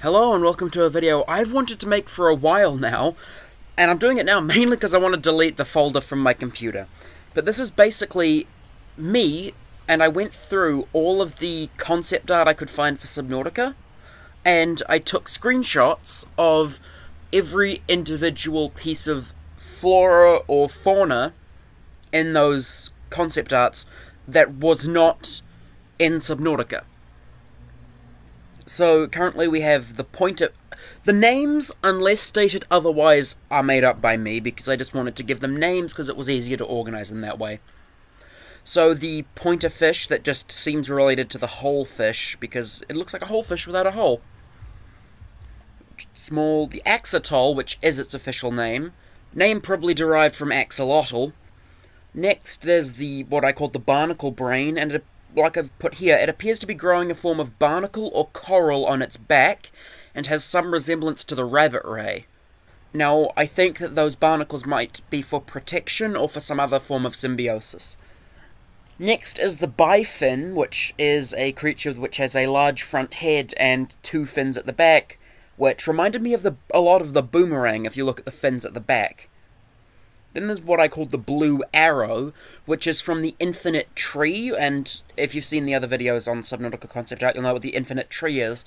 Hello and welcome to a video I've wanted to make for a while now, and I'm doing it now mainly because I want to delete the folder from my computer. But this is basically me, and I went through all of the concept art I could find for Subnautica, and I took screenshots of every individual piece of flora or fauna in those concept arts that was not in Subnautica. So currently we have the names, unless stated otherwise, are made up by me because I just wanted to give them names because it was easier to organize them that way. So the pointer fish that just seems related to the whole fish because it looks like a whole fish without a hole. Small, the axolotl, which is its official name probably derived from axolotl. Next there's the what I call the barnacle brain, and like I've put here, it appears to be growing a form of barnacle or coral on its back, and has some resemblance to the rabbit ray. Now, I think that those barnacles might be for protection or for some other form of symbiosis. Next is the bifin, which is a creature which has a large front head and two fins at the back, which reminded me of a lot of the boomerang if you look at the fins at the back. Then there's what I call the blue arrow, which is from the infinite tree, and if you've seen the other videos on Subnautica concept art, you'll know what the infinite tree is,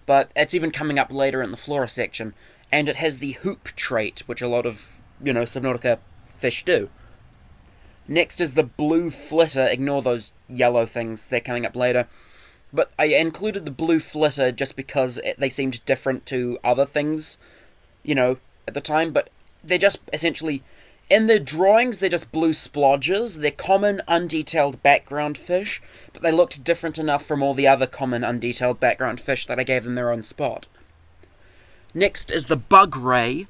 but it's even coming up later in the flora section, and it has the hoop trait, which a lot of, Subnautica fish do. Next is the blue flitter, ignore those yellow things, they're coming up later, but I included the blue flitter just because they seemed different to other things, at the time, but they're just essentially... In the drawings, they're just blue splodges. They're common, undetailed background fish, but they looked different enough from all the other common, undetailed background fish that I gave them their own spot. Next is the bug ray,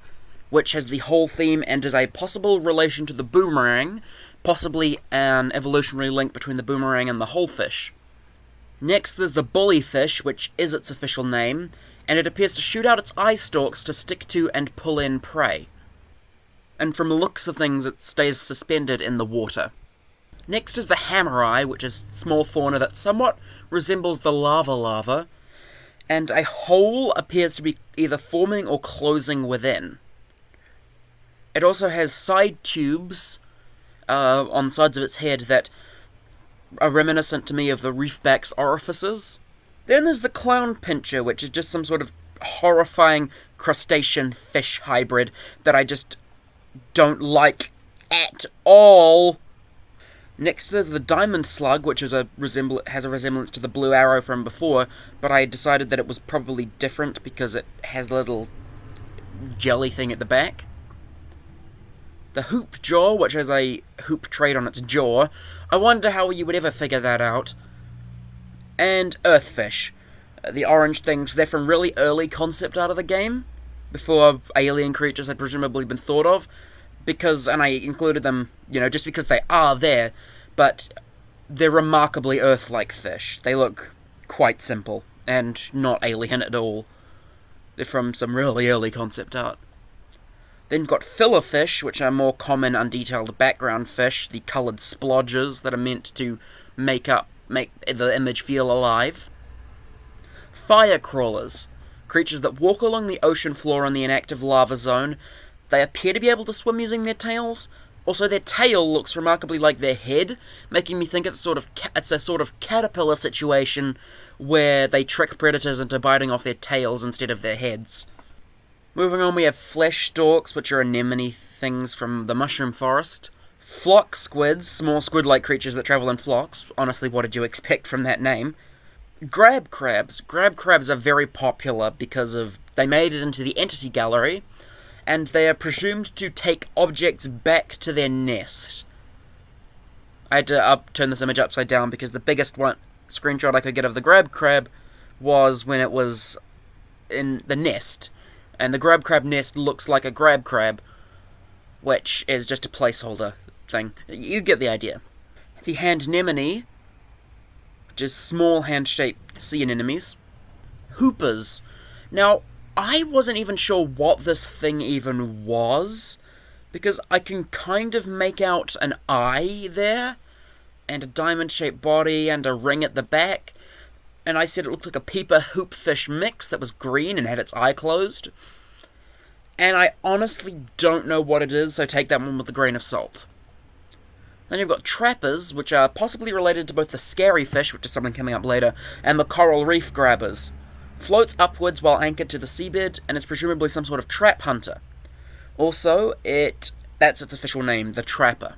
which has the whole theme and is a possible relation to the boomerang, possibly an evolutionary link between the boomerang and the whole fish. Next there's the bullyfish, which is its official name, and it appears to shoot out its eye stalks to stick to and pull in prey. And from the looks of things, it stays suspended in the water. Next is the hammer-eye, which is small fauna that somewhat resembles the lava, and a hole appears to be either forming or closing within. It also has side tubes on the sides of its head that are reminiscent to me of the reefback's orifices. Then there's the clown pincher, which is just some sort of horrifying crustacean fish hybrid that I just don't like at all. Next there's the diamond slug, which has a resemblance to the blue arrow from before, but I decided that it was probably different because it has a little jelly thing at the back. The hoop jaw, which has a hoop trait on its jaw. I wonder how you would ever figure that out. And earthfish. The orange things, they're from really early concept art of the game, before alien creatures had presumably been thought of, and I included them, just because they are there, but they're remarkably Earth-like fish. They look quite simple, and not alien at all. They're from some really early concept art. Then you've got filler fish, which are more common, undetailed background fish, the coloured splodges that are meant to make the image feel alive. Fire crawlers. Creatures that walk along the ocean floor in the inactive lava zone. They appear to be able to swim using their tails. Also, their tail looks remarkably like their head, making me think it's a sort of caterpillar situation where they trick predators into biting off their tails instead of their heads. Moving on, we have flesh stalks, which are anemone things from the mushroom forest. Flock squids, small squid-like creatures that travel in flocks. Honestly, what did you expect from that name? Grab crabs. Grab crabs are very popular because they made it into the entity gallery, and they are presumed to take objects back to their nest. I had to turn this image upside down because the biggest screenshot I could get of the grab crab was when it was in the nest, and the grab crab nest looks like a grab crab, which is just a placeholder thing. You get the idea. The hand anemone, just small hand-shaped sea anemones. Hoopers. Now, I wasn't even sure what this thing even was, because I can kind of make out an eye there, and a diamond-shaped body, and a ring at the back, and I said it looked like a peeper hoopfish mix that was green and had its eye closed. And I honestly don't know what it is, so take that one with a grain of salt. Then you've got trappers, which are possibly related to both the scary fish, which is something coming up later, and the coral reef grabbers. Floats upwards while anchored to the seabed, and is presumably some sort of trap hunter. Also, that's its official name, the trapper.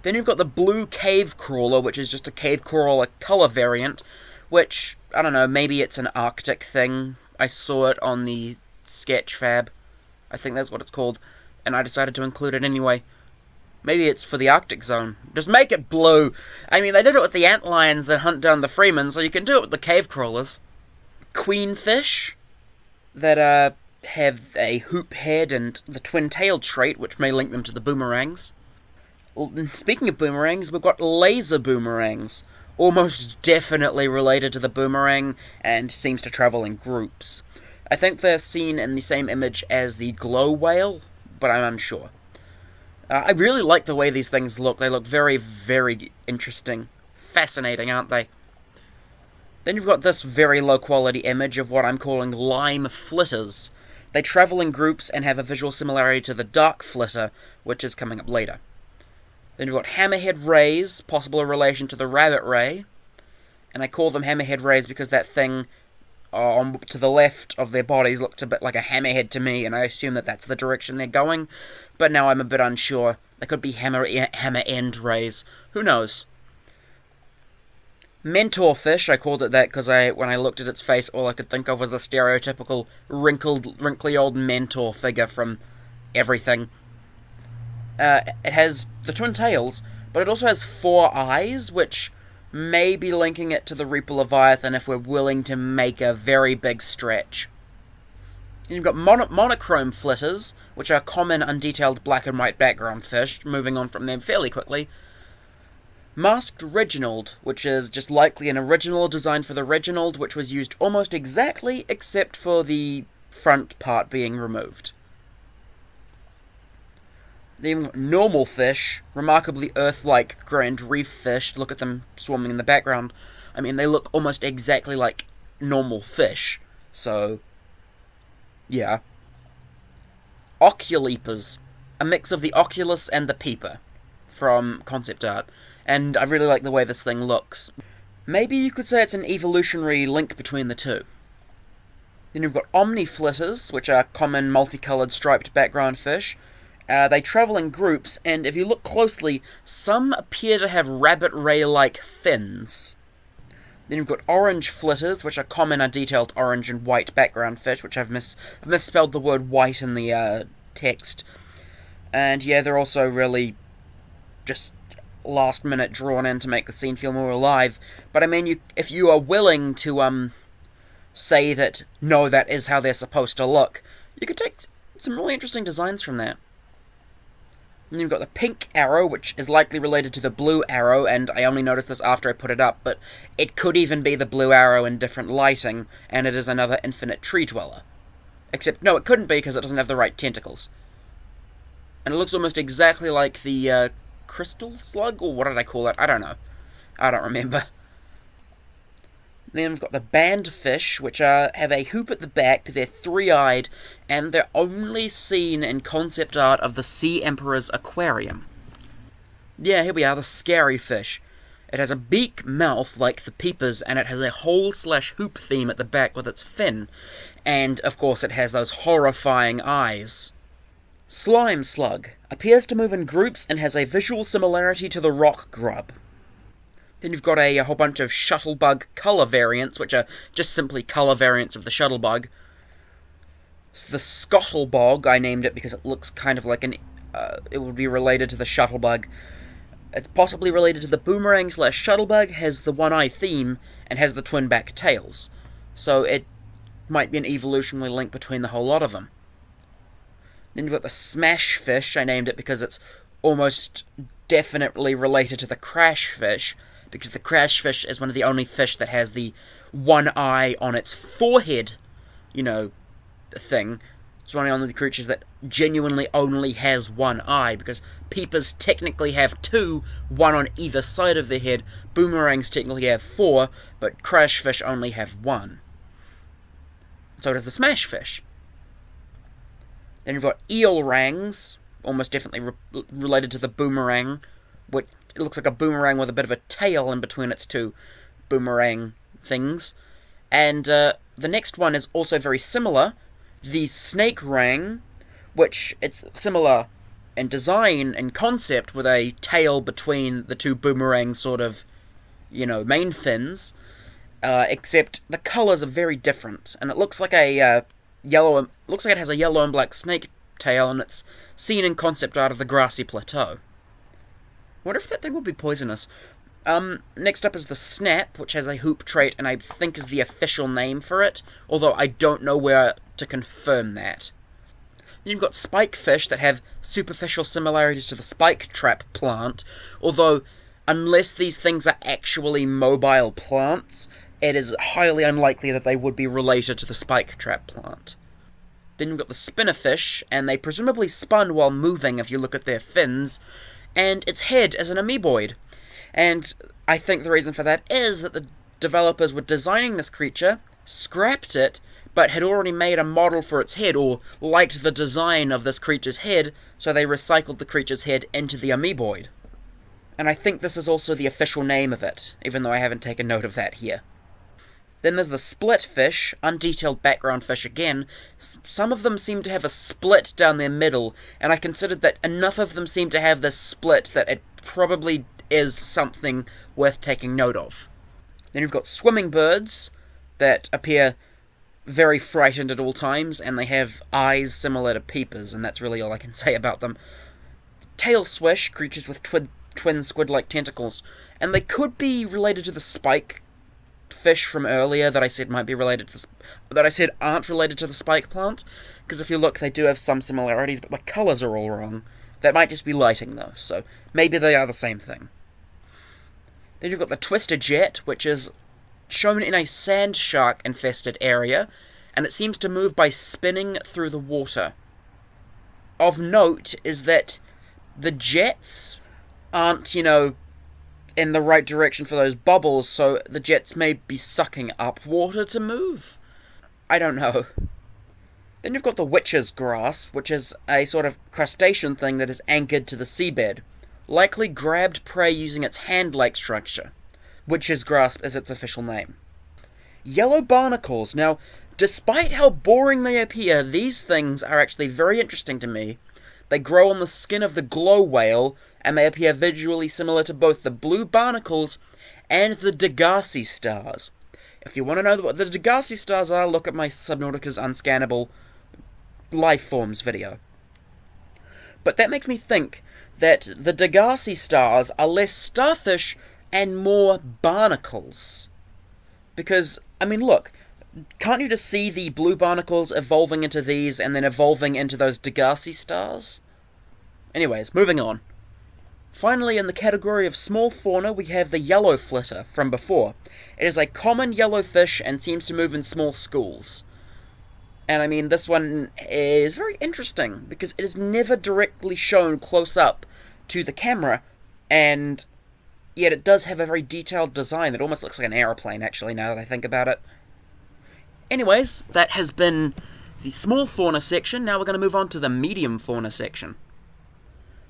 Then you've got the blue cave crawler, which is just a cave crawler colour variant, which, I don't know, maybe it's an Arctic thing. I saw it on the Sketchfab. I think that's what it's called, and I decided to include it anyway. Maybe it's for the Arctic zone. Just make it blue! I mean, they did it with the antlions that hunt down the Freeman, so you can do it with the cave crawlers. Queenfish, that have a hoop head and the twin-tailed trait, which may link them to the boomerangs. Speaking of boomerangs, we've got laser boomerangs, almost definitely related to the boomerang, and seems to travel in groups. I think they're seen in the same image as the glow whale, but I'm unsure. I really like the way these things look. They look very, very interesting. Fascinating, aren't they? Then you've got this very low-quality image of what I'm calling lime flitters. They travel in groups and have a visual similarity to the dark flitter, which is coming up later. Then you've got hammerhead rays, possible relation to the rabbit ray. And I call them hammerhead rays because that thing to the left of their bodies looked a bit like a hammerhead to me, and I assume that that's the direction they're going, but now I'm a bit unsure. They could be hammer end rays. Who knows? Mentor fish, I called it that because when I looked at its face, all I could think of was the stereotypical wrinkly old mentor figure from everything. It has the twin tails, but it also has 4 eyes, which may be linking it to the Reaper Leviathan if we're willing to make a very big stretch. And you've got monochrome flitters, which are common undetailed black and white background fish, moving on from them fairly quickly. Masked Reginald, which is just likely an original designed for the Reginald, which was used almost exactly, except for the front part being removed. Then normal fish, remarkably Earth-like grand reef fish. Look at them swarming in the background. I mean, they look almost exactly like normal fish. So, yeah. Oculeapers, a mix of the oculus and the peeper from concept art. And I really like the way this thing looks. Maybe you could say it's an evolutionary link between the two. Then you've got omniflitters, which are common multicoloured striped background fish. They travel in groups, and if you look closely, some appear to have rabbit ray-like fins. Then you've got orange flitters, which are common undetailed orange and white background fish, which I've misspelled the word white in the text. And yeah, they're also really just last minute drawn in to make the scene feel more alive. But I mean, if you are willing to say that, no, that is how they're supposed to look, you could take some really interesting designs from that. And you've got the pink arrow, which is likely related to the blue arrow, and I only noticed this after I put it up, but it could even be the blue arrow in different lighting, and it is another infinite tree dweller. Except, no, it couldn't be because it doesn't have the right tentacles. And it looks almost exactly like the crystal slug, or what did I call it? I don't know. I don't remember. Then we've got the band fish, which have a hoop at the back, they're 3-eyed, and they're only seen in concept art of the Sea Emperor's aquarium. Yeah, here we are, the scary fish. It has a beak mouth like the peepers, and it has a hole/hoop theme at the back with its fin. And, of course, it has those horrifying eyes. Slime slug appears to move in groups and has a visual similarity to the rock grub. Then you've got a whole bunch of shuttlebug colour variants, which are just simply colour variants of the shuttlebug. So the scuttlebog, I named it because it looks kind of like it would be related to the shuttlebug. It's possibly related to the boomerang/shuttlebug, has the one-eye theme, and has the twin back tails. So it might be an evolutionary link between the whole lot of them. Then you've got the smash fish. I named it because it's almost definitely related to the crash fish, because the crash fish is one of the only fish that has the one eye on its forehead, thing, It's one of the creatures that genuinely only has one eye, because peepers technically have two, one on either side of their head, boomerangs technically have four, but crayfish only have one. So does the smashfish. Then you've got eelrangs, almost definitely related to the boomerang, which it looks like a boomerang with a bit of a tail in between its two boomerang things. And the next one is also very similar, the snake rang, which it's similar in design and concept with a tail between the two boomerang sort of, main fins, except the colours are very different, and it looks like a looks like it has a yellow and black snake tail, and it's seen in concept art of the grassy plateau. Wonder if that thing will be poisonous. Next up is the snap, which has a hoop trait, and I think is the official name for it, although I don't know where to confirm that. Then you've got spikefish that have superficial similarities to the spike trap plant, although unless these things are actually mobile plants, it is highly unlikely that they would be related to the spike trap plant. Then you've got the spinnerfish, and they presumably spun while moving if you look at their fins, and its head is an amoeboid. And I think the reason for that is that the developers were designing this creature, scrapped it, but had already made a model for its head, or liked the design of this creature's head, so they recycled the creature's head into the amoeboid. And I think this is also the official name of it, even though I haven't taken note of that here. Then there's the split fish, undetailed background fish again. Some of them seem to have a split down their middle, and I considered that enough of them seem to have this split that it probably is something worth taking note of. Then you've got swimming birds that appear very frightened at all times, and they have eyes similar to peepers, and that's really all I can say about them. Tail swish, creatures with twin squid-like tentacles, and they could be related to the spike fish from earlier that I said might be related to that I said aren't related to the spike plant, because if you look, they do have some similarities, but the colours are all wrong. That might just be lighting, though, so maybe they are the same thing. Then you've got the twister jet, which is shown in a sand shark-infested area, and it seems to move by spinning through the water. Of note is that the jets aren't, in the right direction for those bubbles, so the jets may be sucking up water to move. I don't know. Then you've got the witch's grasp, which is a sort of crustacean thing that is anchored to the seabed. Likely grabbed prey using its hand-like structure. Witch's grasp is its official name. Yellow barnacles. Now, despite how boring they appear, these things are actually very interesting to me. They grow on the skin of the glow whale, and they appear visually similar to both the blue barnacles and the Degassi stars. If you want to know what the Degassi stars are, look at my Subnautica's Unscannable Lifeforms video. But that makes me think that the Degassi stars are less starfish and more barnacles. Because, look, can't you just see the blue barnacles evolving into these and then evolving into those Degassi stars? Anyways, moving on. Finally, in the category of small fauna, we have the yellow flitter from before. It is a common yellow fish and seems to move in small schools. And this one is very interesting, because it is never directly shown close up to the camera, and yet it does have a very detailed design that almost looks like an aeroplane, actually, now that I think about it. Anyways, that has been the small fauna section. Now we're going to move on to the medium fauna section.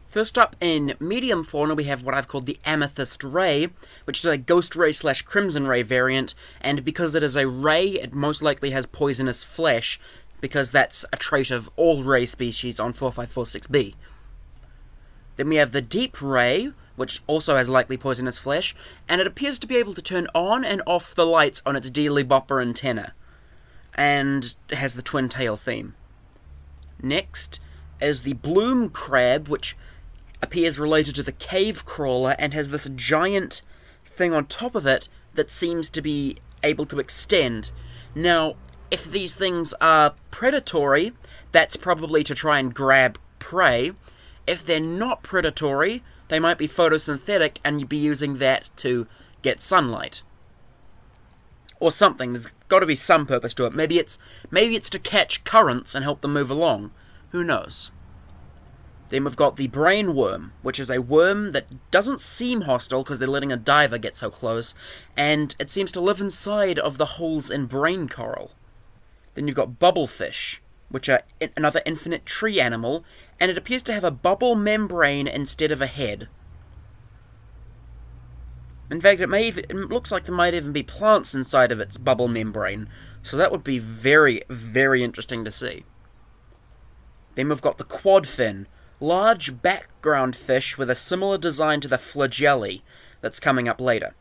First up, in medium fauna, we have what I've called the amethyst ray, which is a ghost ray / crimson ray variant, and because it is a ray, it most likely has poisonous flesh, because that's a trait of all ray species on 4546b. Then we have the deep ray, which also has likely poisonous flesh, and it appears to be able to turn on and off the lights on its dearly bopper antenna, and has the twin tail theme. Next is the bloom crab, which appears related to the cave crawler and has this giant thing on top of it that seems to be able to extend. Now, if these things are predatory, that's probably to try and grab prey. If they're not predatory, they might be photosynthetic and you'd be using that to get sunlight. Or something. There's got to be some purpose to it. Maybe it's to catch currents and help them move along. Who knows? Then we've got the brain worm, which is a worm that doesn't seem hostile because they're letting a diver get so close, and it seems to live inside of the holes in brain coral. Then you've got bubblefish, which are another infinite tree animal, and it appears to have a bubble membrane instead of a head. In fact, it looks like there might even be plants inside of its bubble membrane, so that would be very, very interesting to see. Then we've got the quadfin, large background fish with a similar design to the flagelli that's coming up later.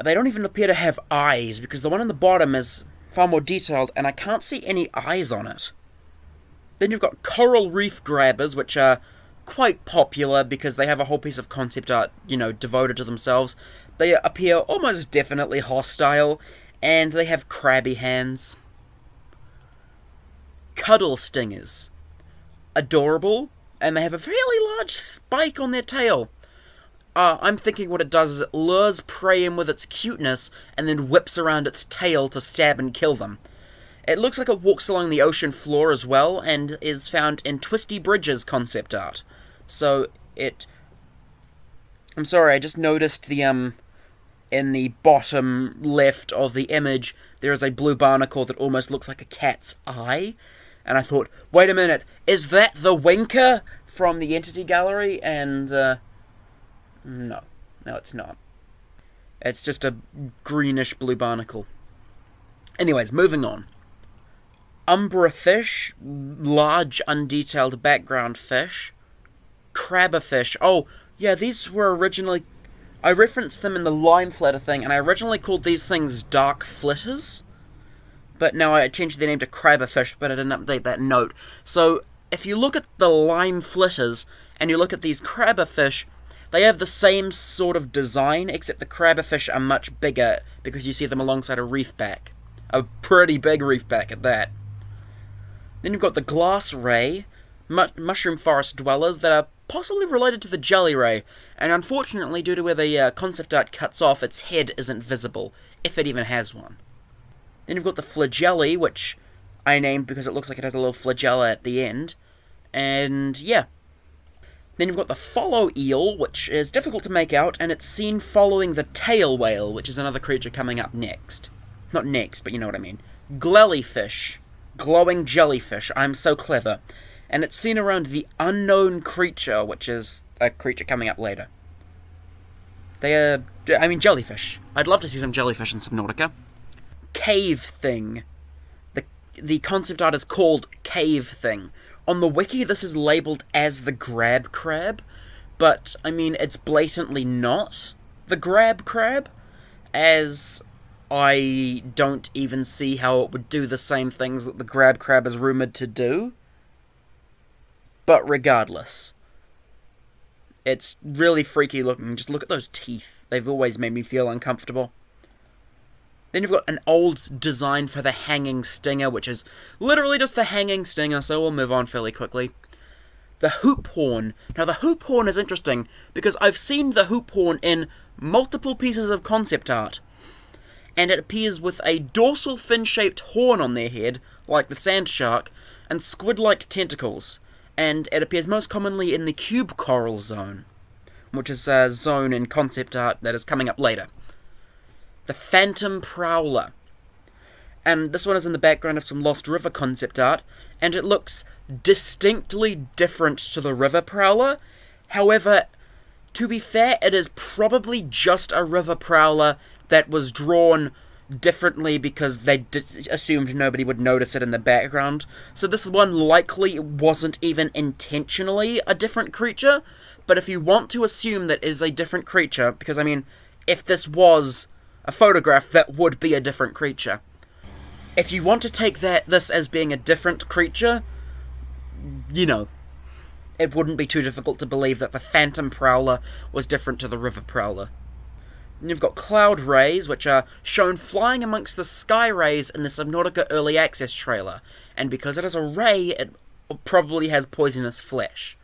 They don't even appear to have eyes, because the one on the bottom is far more detailed, and I can't see any eyes on it. Then you've got coral reef grabbers, which are quite popular because they have a whole piece of concept art, devoted to themselves. They appear almost definitely hostile, and they have crabby hands. Cuddle stingers. Adorable, and they have a fairly large spike on their tail. I'm thinking what it does is it lures prey in with its cuteness and then whips around its tail to stab and kill them. It looks like it walks along the ocean floor as well, and is found in Twisty Bridges concept art. So I'm sorry, I just noticed in the bottom left of the image, there is a blue barnacle that almost looks like a cat's eye. And I thought, wait a minute, is that the Winker from the Entity Gallery? And, no, it's not. It's just a greenish blue barnacle. Anyways, moving on. Umbra fish, large undetailed background fish. Crabberfish. Oh, yeah, these were originally... I referenced them in the lime flitter thing, and I originally called these things dark flitters. But now I changed their name to crabberfish, but I didn't update that note. So, if you look at the lime flitters, and you look at these crabberfish, they have the same sort of design, except the crabberfish are much bigger, because you see them alongside a reefback. A pretty big reefback at that. Then you've got the glass ray, mushroom forest dwellers that are possibly related to the jelly ray, and unfortunately, due to where the concept art cuts off, its head isn't visible, if it even has one. Then you've got the flagelli, which I named because it looks like it has a little flagella at the end. And, yeah. Then you've got the follow eel, which is difficult to make out, and it's seen following the tail whale, which is another creature coming up next. Not next, but you know what I mean. Glellyfish. Glowing jellyfish. I'm so clever. And it's seen around the unknown creature, which is a creature coming up later. Jellyfish. I'd love to see some jellyfish in Subnautica. Cave thing. The concept art is called Cave Thing. On the wiki, this is labeled as the grab crab, but, it's blatantly not the grab crab, as I don't even see how it would do the same things that the grab crab is rumored to do. But regardless, it's really freaky looking. Just look at those teeth. They've always made me feel uncomfortable. Then you've got an old design for the hanging stinger, which is literally just the hanging stinger, so we'll move on fairly quickly. The hoop horn. Now, the hoop horn is interesting, because I've seen the hoop horn in multiple pieces of concept art, and it appears with a dorsal fin-shaped horn on their head, like the sand shark, and squid-like tentacles, and it appears most commonly in the cube coral zone, which is a zone in concept art that is coming up later. The Phantom Prowler. And this one is in the background of some Lost River concept art, and it looks distinctly different to the River Prowler. However, to be fair, it is probably just a River Prowler that was drawn differently because they assumed nobody would notice it in the background. So this one likely wasn't even intentionally a different creature, but if you want to assume that it is a different creature, because, if this was a photograph, that would be a different creature. If you want to take this as being a different creature, it wouldn't be too difficult to believe that the Phantom Prowler was different to the River Prowler. And you've got Cloud Rays, which are shown flying amongst the Sky Rays in the Subnautica Early Access trailer, and because it is a ray, it probably has poisonous flesh.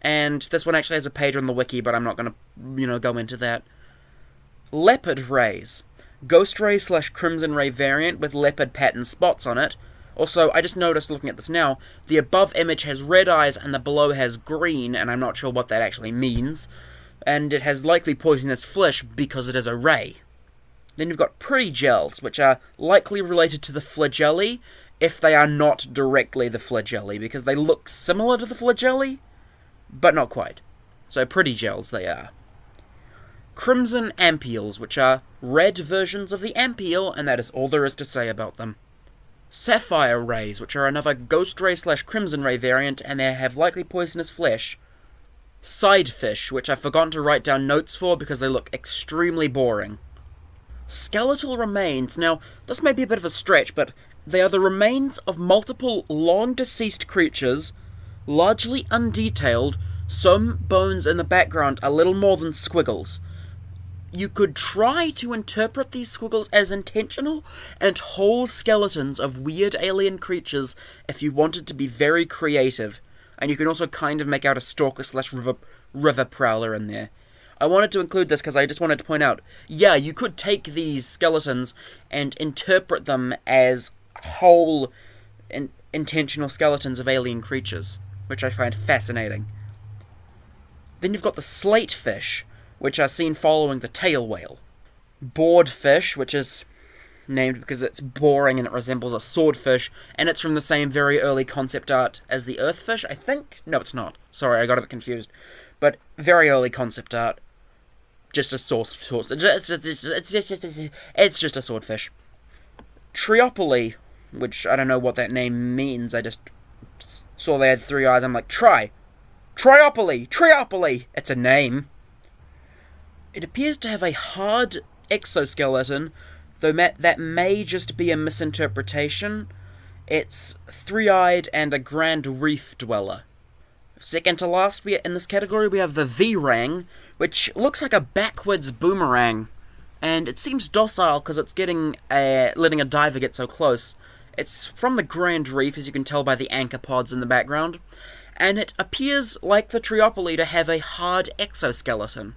And this one actually has a page on the wiki, but I'm not going to, go into that. Leopard rays. Ghost Ray / Crimson Ray variant with leopard pattern spots on it. Also, I just noticed looking at this now, the above image has red eyes and the below has green, and I'm not sure what that actually means. And it has likely poisonous flesh because it is a ray. Then you've got pretty gels, which are likely related to the flagelli, if they are not directly the flagelli, because they look similar to the flagelli, but not quite. So pretty gels they are. Crimson ampules, which are red versions of the ampule, and that is all there is to say about them. Sapphire rays, which are another Ghost Ray / Crimson Ray variant, and they have likely poisonous flesh. Sidefish, which I've forgotten to write down notes for because they look extremely boring. Skeletal remains. Now, this may be a bit of a stretch, but they are the remains of multiple long-deceased creatures, largely undetailed, some bones in the background are little more than squiggles. You could try to interpret these squiggles as intentional, and whole skeletons of weird alien creatures if you wanted to be very creative, and you can also kind of make out a stalker / river prowler in there. I wanted to include this because I just wanted to point out, yeah, you could take these skeletons and interpret them as whole, intentional skeletons of alien creatures, which I find fascinating. Then you've got the slate fish, which are seen following the tail whale. Board fish, which is named because it's boring and it resembles a swordfish, and it's from the same very early concept art as the earthfish, I think? No, it's not. Sorry, I got a bit confused. But very early concept art. Just a source. It's just a swordfish. Triopoly, which I don't know what that name means. I just saw they had 3 eyes. I'm like, Triopoly! It's a name. It appears to have a hard exoskeleton, though that may just be a misinterpretation. It's 3-eyed and a grand reef dweller. Second to last, in this category, we have the V-Rang, which looks like a backwards boomerang, and it seems docile because it's letting a diver get so close. It's from the Grand Reef, as you can tell by the anchor pods in the background, and it appears, like the Triopoly, to have a hard exoskeleton.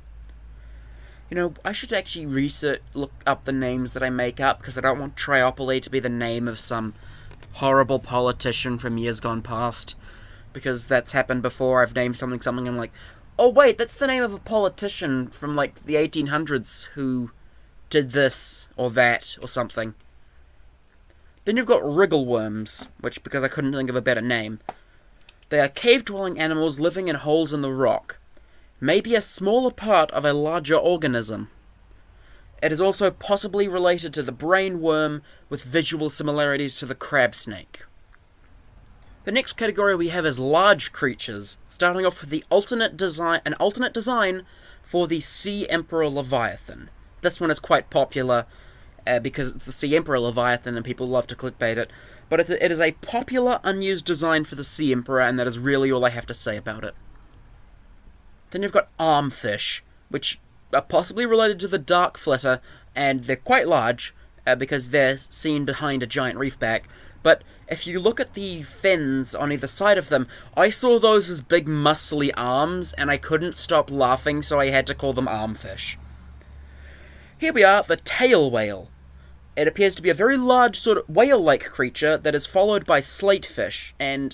You know, I should actually look up the names that I make up, because I don't want Triopoly to be the name of some horrible politician from years gone past. Because that's happened before. I've named something, I'm like, oh wait, that's the name of a politician from, like, the 1800s who did this, or that, or something. Then you've got wriggleworms, which, because I couldn't think of a better name. They are cave-dwelling animals living in holes in the rock. Maybe a smaller part of a larger organism. It is also possibly related to the brain worm, with visual similarities to the crab snake. The next category we have is large creatures, starting off with an alternate design for the Sea Emperor Leviathan. This one is quite popular because it's the Sea Emperor Leviathan and people love to clickbait it, but it is a popular unused design for the Sea Emperor, and that is really all I have to say about it. Then you've got armfish, which are possibly related to the dark flitter, and they're quite large because they're seen behind a giant reefback. But if you look at the fins on either side of them, I saw those as big muscly arms, and I couldn't stop laughing, so I had to call them armfish. Here we are, the tail whale. It appears to be a very large, sort of whale-like creature that is followed by slatefish, and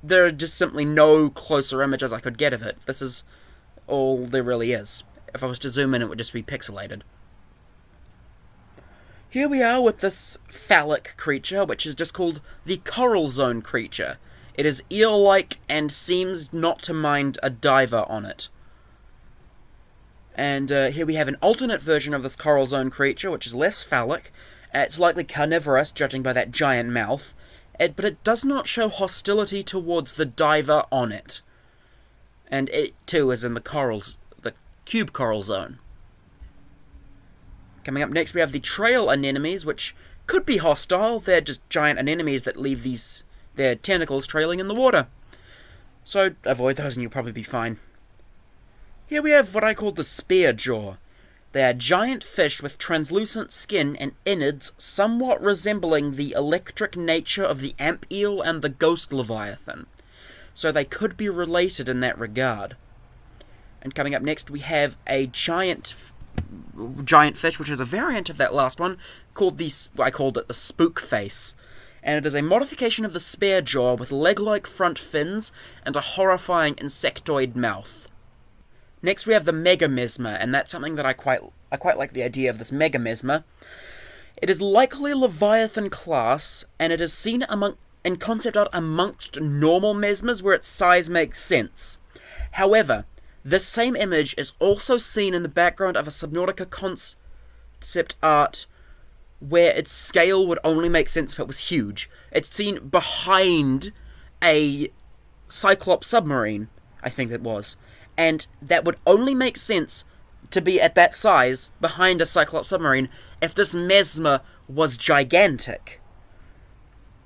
there are just simply no closer images I could get of it. This is all there really is. If I was to zoom in, it would just be pixelated. Here we are with this phallic creature, which is just called the Coral Zone creature. It is eel-like and seems not to mind a diver on it. And here we have an alternate version of this Coral Zone creature, which is less phallic. It's likely carnivorous, judging by that giant mouth. But it does not show hostility towards the diver on it. And it, too, is in the Cube Coral Zone. Coming up next, we have the trail anemones, which could be hostile. They're just giant anemones that leave their tentacles trailing in the water. So avoid those and you'll probably be fine. Here we have what I call the spear jaw. They are giant fish with translucent skin and innards somewhat resembling the electric nature of the amp eel and the ghost leviathan. So they could be related in that regard. And coming up next, we have a giant giant fish, which is a variant of that last one, I called it the spook face. And it is a modification of the spear jaw with leg-like front fins and a horrifying insectoid mouth. Next we have the Megamesmer, and that's something that I quite like the idea of this Megamesmer. It is likely Leviathan class, and it is seen in concept art amongst normal mesmers where its size makes sense. However, this same image is also seen in the background of a Subnautica concept art where its scale would only make sense if it was huge. It's seen behind a Cyclops submarine, I think it was. And that would only make sense to be at that size behind a Cyclops submarine if this mesmer was gigantic.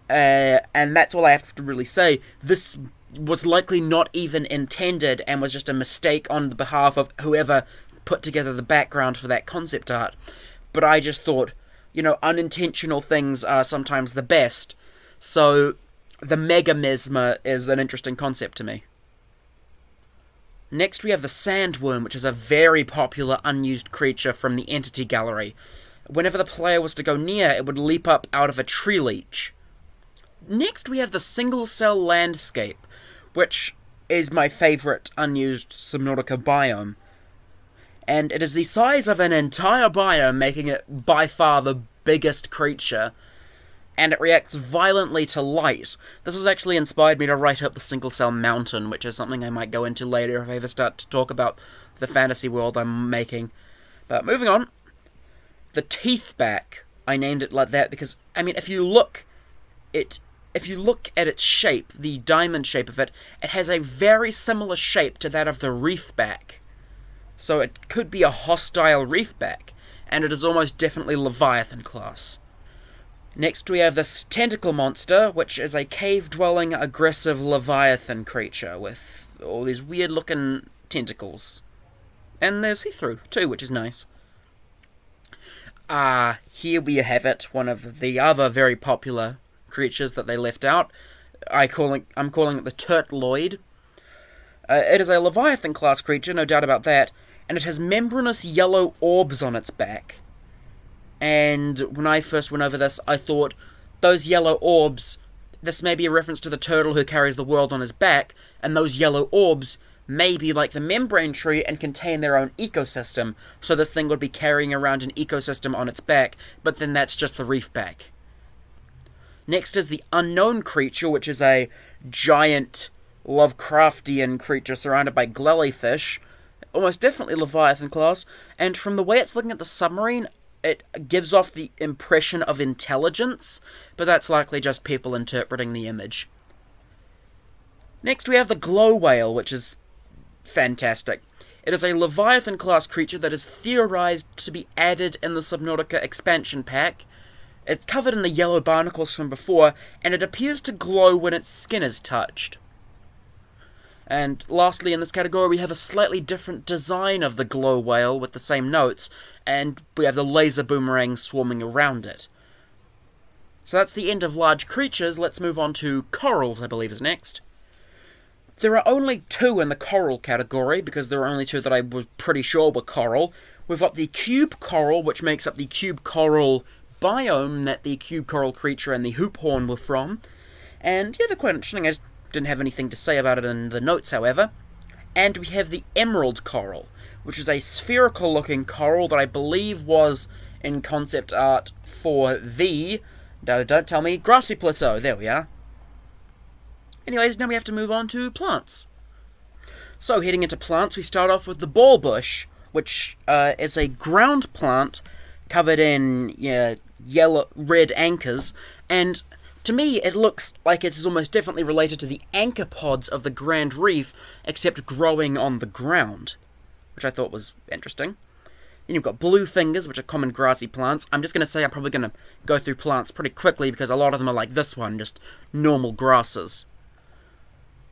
And that's all I have to really say. This was likely not even intended and was just a mistake on the behalf of whoever put together the background for that concept art. But I just thought, unintentional things are sometimes the best. So the Megamesmer is an interesting concept to me. Next we have the Sandworm, which is a very popular unused creature from the Entity Gallery. Whenever the player was to go near, it would leap up out of a tree leech. Next we have the Single Cell Landscape, which is my favourite unused Subnautica biome. And it is the size of an entire biome, making it by far the biggest creature. And it reacts violently to light. This has actually inspired me to write up the Single Cell Mountain, which is something I might go into later if I ever start to talk about the fantasy world I'm making. But moving on, the Teethback. I named it like that because, if you look at its shape, the diamond shape of it, it has a very similar shape to that of the Reefback. So it could be a hostile Reefback, and it is almost definitely Leviathan class. Next we have this Tentacle Monster, which is a cave-dwelling, aggressive Leviathan creature with all these weird-looking tentacles. And they're see-through, too, which is nice. Here we have it, one of the other very popular creatures that they left out. I'm calling it the Turtloid. It is a Leviathan-class creature, no doubt about that, and it has membranous yellow orbs on its back. And when I first went over this, I thought, those yellow orbs, this may be a reference to the turtle who carries the world on his back, and those yellow orbs may be like the membrane tree and contain their own ecosystem, so this thing would be carrying around an ecosystem on its back, but then that's just the Reefback. Next is the Unknown Creature, which is a giant Lovecraftian creature surrounded by jellyfish, almost definitely Leviathan class, and from the way it's looking at the submarine, it gives off the impression of intelligence, but that's likely just people interpreting the image. Next we have the Glow Whale, which is fantastic. It is a Leviathan-class creature that is theorized to be added in the Subnautica expansion pack. It's covered in the yellow barnacles from before, and it appears to glow when its skin is touched. And lastly in this category we have a slightly different design of the Glow Whale with the same notes, and we have the laser boomerang swarming around it. So that's the end of large creatures. Let's move on to corals, I believe is next. There are only two in the coral category, because there are only two that I was pretty sure were coral. We've got the cube coral, which makes up the cube coral biome that the cube coral creature and the hoop horn were from. And yeah, they're quite interesting. I just didn't have anything to say about it in the notes, however. And we have the emerald coral, which is a spherical-looking coral that I believe was in concept art for the... No, don't tell me, grassy plateau. There we are. Anyways, now we have to move on to plants. So, heading into plants, we start off with the ballbush, which is a ground plant covered in red anchors, and to me it looks like it is almost definitely related to the anchor pods of the Grand Reef, except growing on the ground, which I thought was interesting. Then you've got blue fingers, which are common grassy plants. I'm just going to say I'm probably going to go through plants pretty quickly, because a lot of them are like this one, just normal grasses.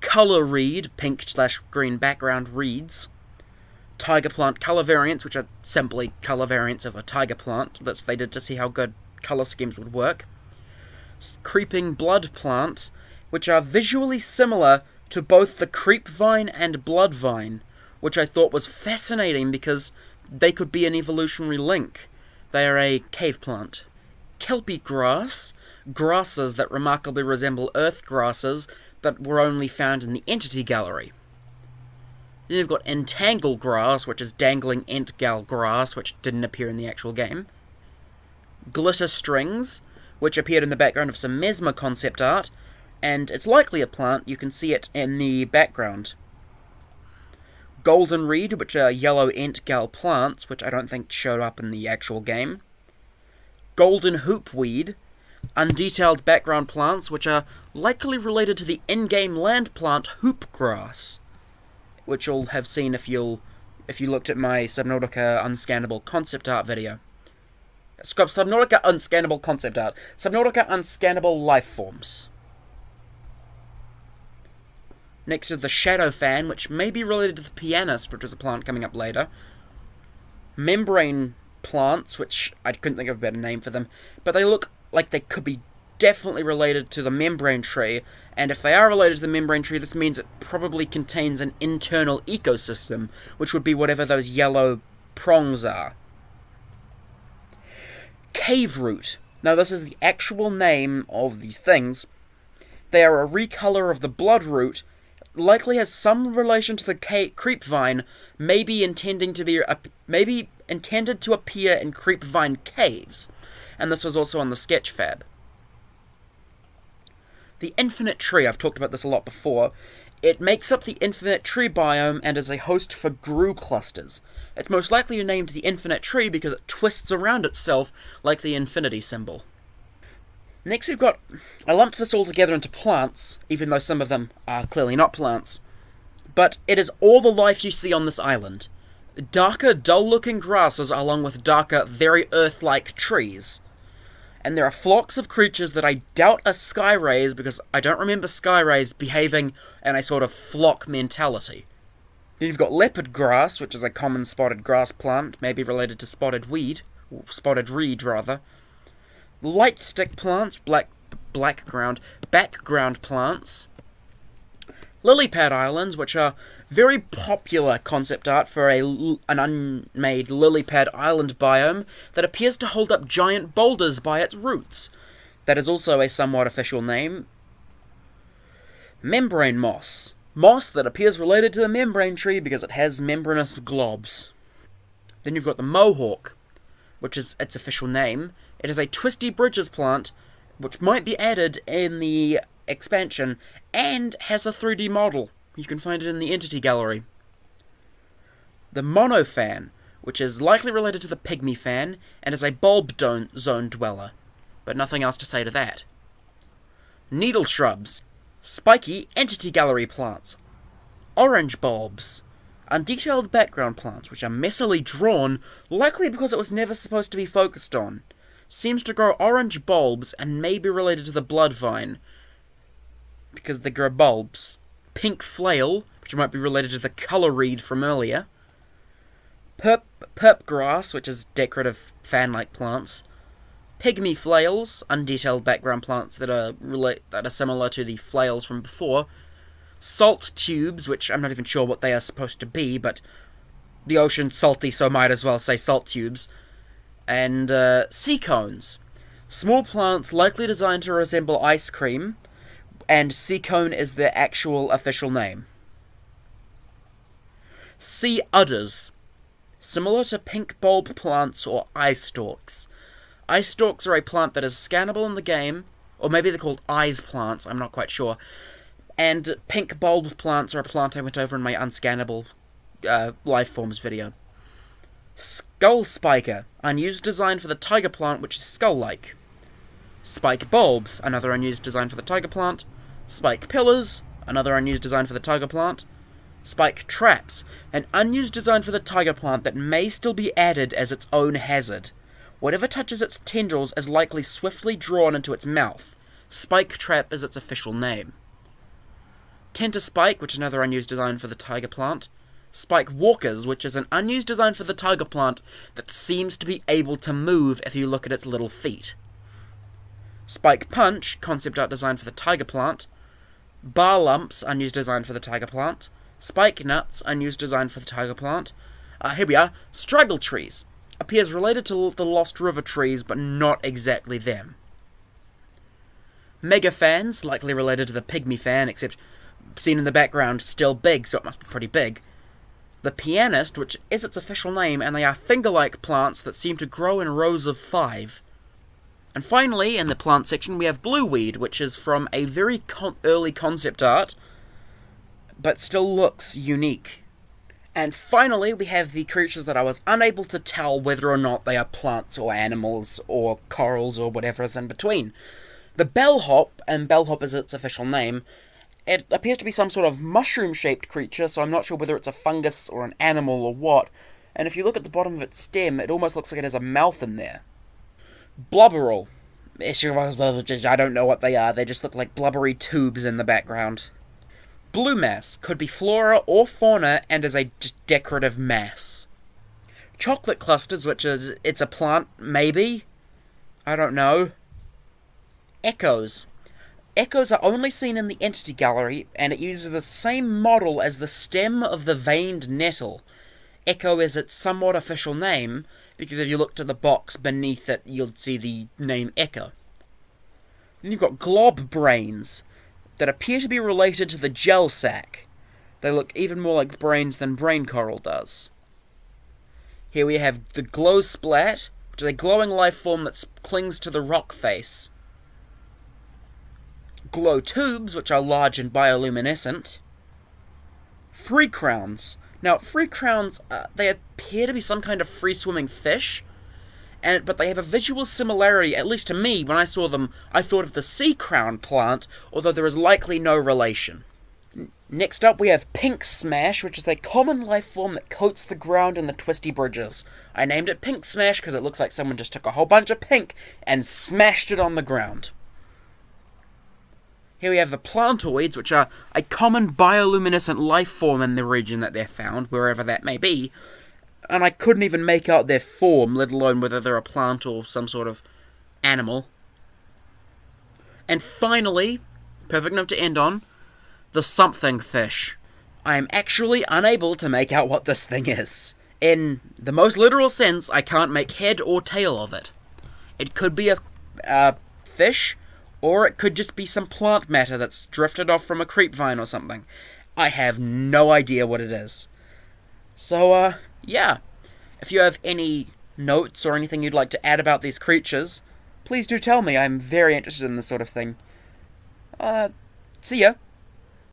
Colour reed, pink/green background reeds. Tiger plant colour variants, which are simply colour variants of a tiger plant. That's what they did to see how good colour schemes would work. Creeping blood plants, which are visually similar to both the creep vine and blood vine, which I thought was fascinating because they could be an evolutionary link. They are a cave plant. Kelpie grass, grasses that remarkably resemble earth grasses that were only found in the Entity Gallery. Then you've got entangle grass, which is dangling entgal grass, which didn't appear in the actual game. Glitter strings, which appeared in the background of some Mesmer concept art, and it's likely a plant, you can see it in the background. Golden reed, which are yellow entgal plants, which I don't think showed up in the actual game. Golden hoopweed, undetailed background plants, which are likely related to the in-game land plant hoopgrass, which you'll have seen if you looked at my Subnautica unscannable concept art video. Subnautica unscannable concept art. Subnautica unscannable lifeforms. Next is the shadow fan, which may be related to the pianist, which is a plant coming up later. Membrane plants, which I couldn't think of a better name for them, but they look like they could be definitely related to the membrane tree, and if they are related to the membrane tree, this means it probably contains an internal ecosystem, which would be whatever those yellow prongs are. Cave root. Now this is the actual name of these things. They are a recolor of the bloodroot, likely has some relation to the creepvine, maybe intended to appear in creepvine caves, and this was also on the Sketchfab. The infinite tree, I've talked about this a lot before. It makes up the infinite tree biome and is a host for GRU clusters. It's most likely named the infinite tree because it twists around itself like the infinity symbol. Next I lumped this all together into plants, even though some of them are clearly not plants. But it is all the life you see on this island. Darker, dull-looking grasses along with darker, very Earth-like trees. And there are flocks of creatures that I doubt are sky rays because I don't remember sky rays behaving in a sort of flock mentality. Then you've got leopard grass, which is a common spotted grass plant, maybe related to spotted reed, rather. Light stick plants, background plants. Lily pad islands, which are very popular concept art for an unmade lily pad island biome that appears to hold up giant boulders by its roots. That is also a somewhat official name. Membrane moss. Moss that appears related to the membrane tree because it has membranous globs. Then you've got the mohawk, which is its official name. It is a twisty bridges plant, which might be added in the expansion, and has a 3D model. You can find it in the Entity Gallery. The monofan, which is likely related to the pygmy fan, and is a bulb zone dweller, but nothing else to say to that. Needle shrubs. Spiky Entity Gallery plants. Orange bulbs. Undetailed background plants, which are messily drawn, likely because it was never supposed to be focused on. Seems to grow orange bulbs and may be related to the blood vine, because they grow bulbs. Pink flail, which might be related to the colour reed from earlier. Perp grass, which is decorative fan-like plants. Pygmy flails, undetailed background plants that are similar to the flails from before. Salt tubes, which I'm not even sure what they are supposed to be, but the ocean's salty, so might as well say salt tubes. And sea cones. Small plants likely designed to resemble ice cream, and sea cone is their actual official name. Sea udders. Similar to pink bulb plants or eye stalks. Eye stalks are a plant that is scannable in the game, or maybe they're called eyes plants, I'm not quite sure. And pink bulb plants are a plant I went over in my unscannable lifeforms video. Skull spiker, unused design for the tiger plant, which is skull-like. Spike bulbs, another unused design for the tiger plant. Spike pillars, another unused design for the tiger plant. Spike traps, an unused design for the tiger plant that may still be added as its own hazard. Whatever touches its tendrils is likely swiftly drawn into its mouth. Spike trap is its official name. Tentaspike, which is another unused design for the tiger plant. Spike walkers, which is an unused design for the tiger plant that seems to be able to move if you look at its little feet. Spike punch, concept art design for the tiger plant. Bar lumps, unused design for the tiger plant. Spike nuts, unused design for the tiger plant. Here we are. Straggle trees. Appears related to the Lost River trees, but not exactly them. Mega fans, likely related to the pygmy fan, except seen in the background, still big, so it must be pretty big. The pianist, which is its official name, and they are finger-like plants that seem to grow in rows of 5. And finally, in the plant section, we have blueweed, which is from a very early concept art, but still looks unique. And finally, we have the creatures that I was unable to tell whether or not they are plants or animals or corals or whatever is in between. The bellhop, and bellhop is its official name, it appears to be some sort of mushroom-shaped creature, so I'm not sure whether it's a fungus or an animal or what. And if you look at the bottom of its stem, it almost looks like it has a mouth in there. Blubberall. I don't know what they are, they just look like blubbery tubes in the background. Blue mass could be flora or fauna and is a just decorative mass. Chocolate clusters, which is, it's a plant, maybe? I don't know. Echoes. Echoes are only seen in the Entity Gallery, and it uses the same model as the stem of the veined nettle. Echo is its somewhat official name, because if you looked at the box beneath it, you'll see the name Echo. Then you've got glob brains, that appear to be related to the gel sac. They look even more like brains than brain coral does. Here we have the glow splat, which is a glowing life form that clings to the rock face. Glow tubes, which are large and bioluminescent. Free crowns. Now, free crowns, they appear to be some kind of free-swimming fish, but they have a visual similarity, at least to me. When I saw them, I thought of the sea crown plant, although there is likely no relation. Next up, we have pink smash, which is a common life form that coats the ground in the twisty bridges. I named it pink smash because it looks like someone just took a whole bunch of pink and smashed it on the ground. Here we have the plantoids, which are a common bioluminescent life form in the region that they're found, wherever that may be. And I couldn't even make out their form, let alone whether they're a plant or some sort of animal. And finally, perfect note to end on, the something fish. I am actually unable to make out what this thing is. In the most literal sense, I can't make head or tail of it. It could be a fish, or it could just be some plant matter that's drifted off from a creep vine or something. I have no idea what it is. So, yeah. If you have any notes or anything you'd like to add about these creatures, please do tell me. I'm very interested in this sort of thing. See ya.